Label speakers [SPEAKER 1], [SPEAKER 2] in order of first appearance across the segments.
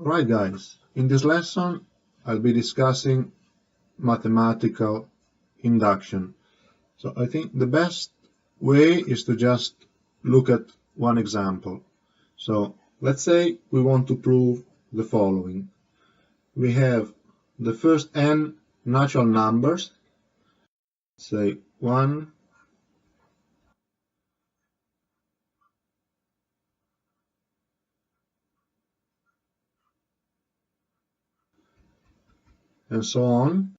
[SPEAKER 1] Alright guys, in this lesson I'll be discussing mathematical induction. So I think the best way is to just look at one example. So let's say we want to prove the following. We have the first n natural numbers, say 1, and so on.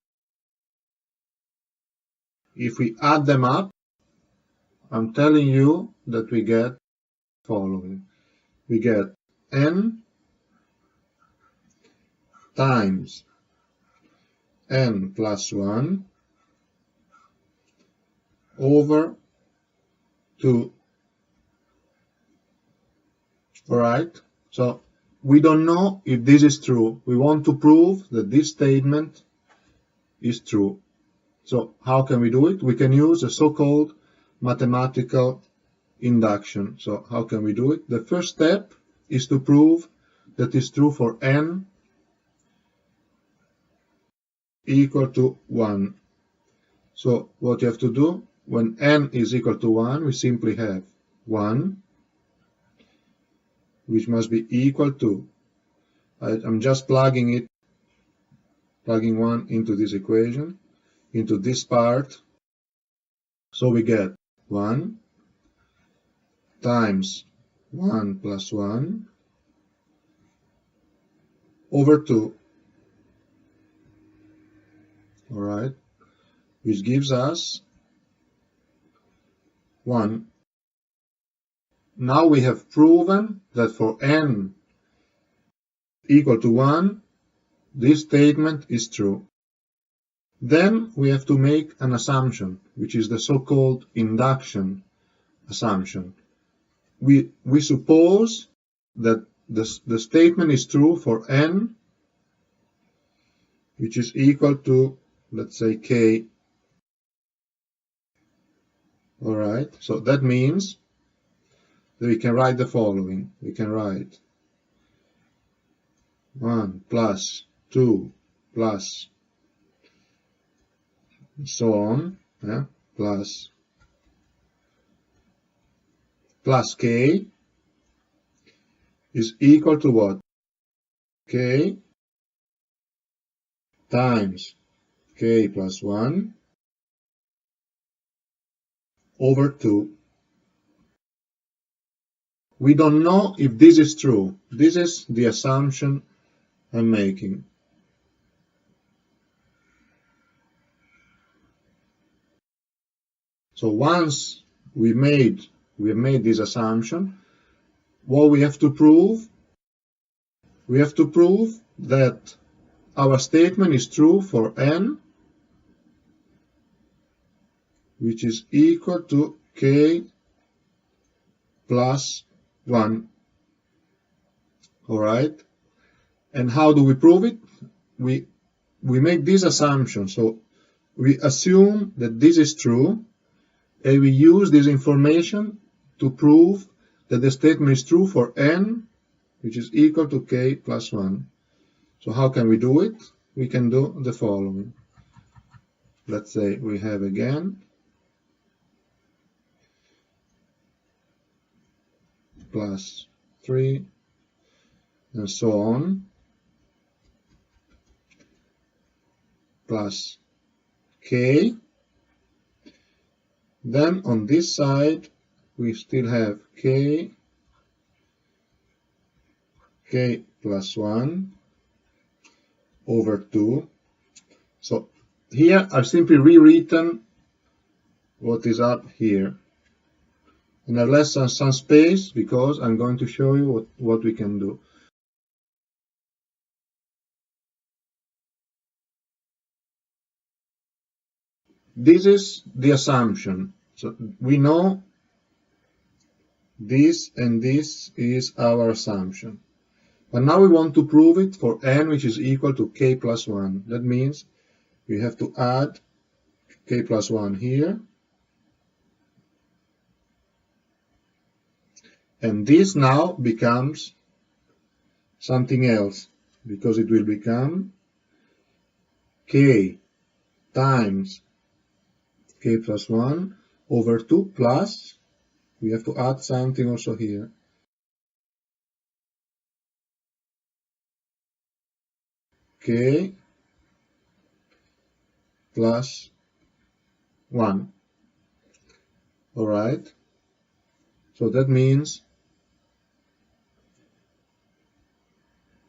[SPEAKER 1] If we add them up, I'm telling you that we get following. We get n times n plus 1 over 2. Alright, so we don't know if this is true. We want to prove that this statement is true. So how can we do it? We can use a so-called mathematical induction. So how can we do it? The first step is to prove that it's true for n equal to 1. So what you have to do, when n is equal to 1, we simply have 1, which must be equal to, I'm just plugging 1 into this equation, into this part. So we get 1 times 1 plus 1 over 2. Alright, which gives us 1. Now we have proven that for n equal to 1, this statement is true. Then we have to make an assumption, which is the so-called induction assumption. We suppose that the statement is true for n, which is equal to, let's say, k. Alright, so that means that we can write the following. We can write 1 plus 2 plus so on, plus k is equal to what? K times k plus 1 over 2. We don't know if this is true. This is the assumption I'm making. So once we have made this assumption, what we have to prove? We have to prove that our statement is true for n, which is equal to k plus 1. Alright? And how do we prove it? We make this assumption. So we assume that this is true, and we use this information to prove that the statement is true for n, which is equal to k plus 1. So how can we do it? We can do the following. Let's say we have again plus 3 and so on plus k. Then on this side we still have k plus 1 over 2. So here I've simply rewritten what is up here. And I've left some space because I'm going to show you what we can do. This is the assumption. So we know this and this is our assumption. But now we want to prove it for n, which is equal to k plus 1. That means we have to add k plus 1 here. And this now becomes something else, because it will become k times k plus 1 over 2 plus, we have to add something also here, k plus 1. Alright, so that means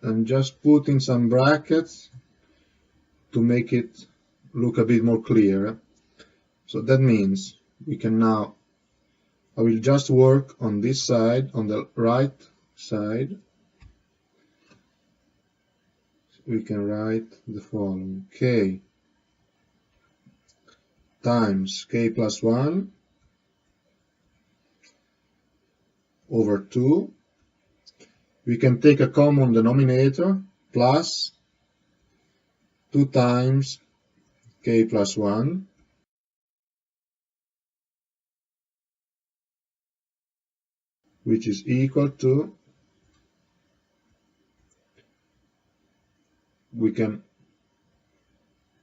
[SPEAKER 1] I'm just putting some brackets to make it look a bit more clear. So that means we can now, I will just work on this side, on the right side. We can write the following: k times k plus 1 over 2. We can take a common denominator, plus 2 times k plus 1, which is equal to, we can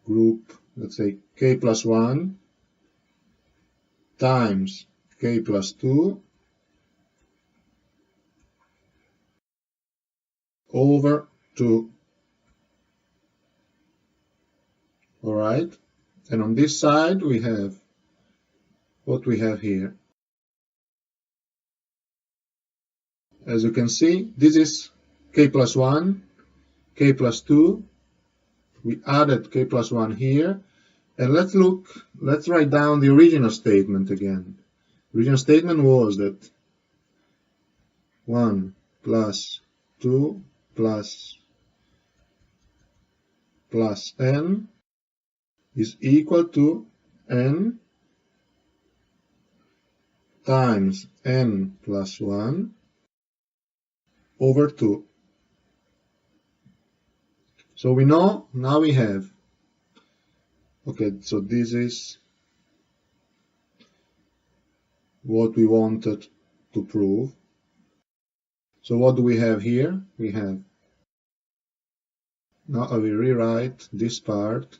[SPEAKER 1] group, let's say, k plus 1 times k plus 2 over 2. Alright, and on this side we have what we have here. As you can see, this is k plus 1, k plus 2. We added k plus 1 here. And let's write down the original statement again. The original statement was that 1 plus 2 plus n is equal to n times n plus 1 over 2. So we know, now we have, okay, so this is what we wanted to prove. So what do we have here? We have, now I will rewrite this part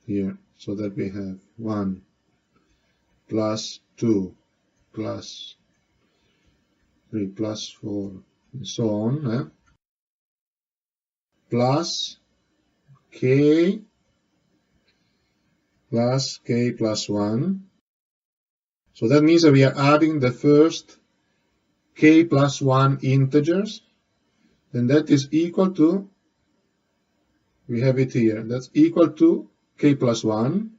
[SPEAKER 1] here, so that we have 1 plus 2 plus 3 plus 4 and so on, plus k plus 1. So that means that we are adding the first k plus 1 integers, and that is equal to, we have it here, that's equal to k plus 1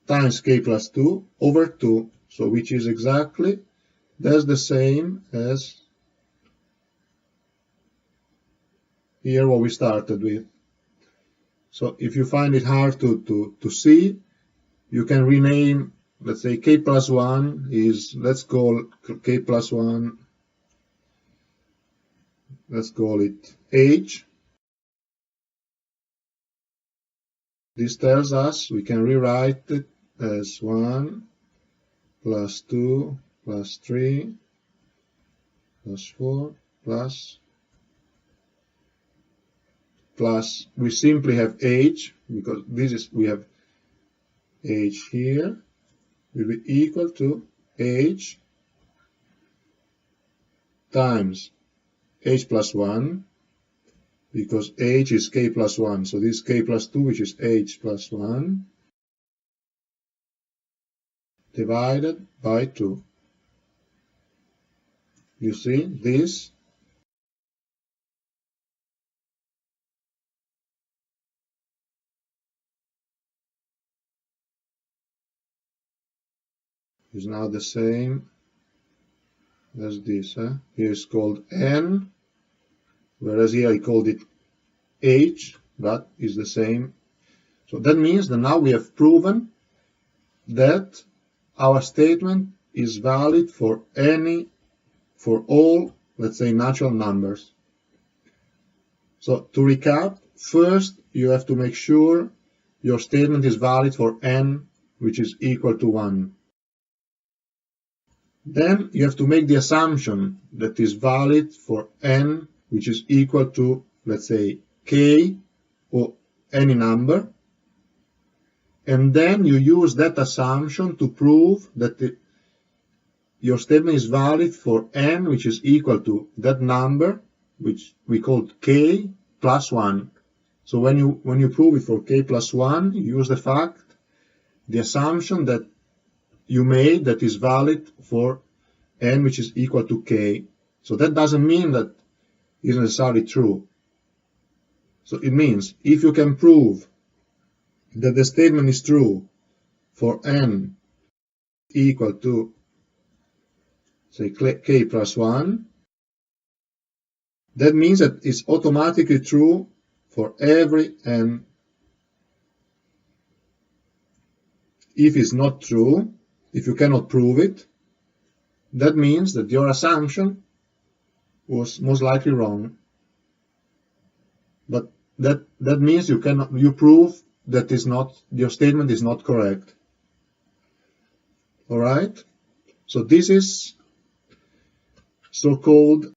[SPEAKER 1] times k plus 2 over 2, so which is exactly, that's the same as here what we started with. So if you find it hard to see, you can rename, let's say k plus 1 is, let's call k plus 1, let's call it h. This tells us we can rewrite it as 1 plus 2 plus 3 plus 4 plus we simply have h, because this is, we have h here, will be equal to h times h plus 1, because h is k plus 1, so this is k plus 2, which is h plus 1, divided by 2. You see, this is now the same as this. Here is called n, whereas here I called it h, but is the same. So that means that now we have proven that our statement is valid for all, let's say, natural numbers. So to recap, first you have to make sure your statement is valid for n which is equal to 1. Then you have to make the assumption that is valid for n which is equal to, let's say, k or any number. And then you use that assumption to prove that your statement is valid for n which is equal to that number, which we called k plus 1. So when you prove it for k plus 1, you use the assumption that you made that is valid for n which is equal to k. So that doesn't mean that it's necessarily true. So it means if you can prove that the statement is true for n equal to, say, k plus 1, that means that it's automatically true for every n. If it's not true, if you cannot prove it, that means that your assumption was most likely wrong. But that means you prove that your statement is not correct. All right? So this is so-called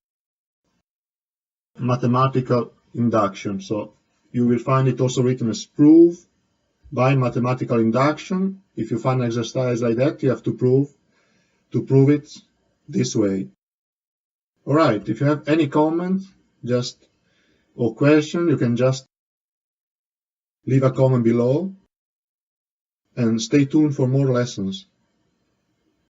[SPEAKER 1] mathematical induction. So you will find it also written as proof by mathematical induction. If you find an exercise like that, you have to prove it this way. All right, if you have any comment or question, you can just leave a comment below and stay tuned for more lessons.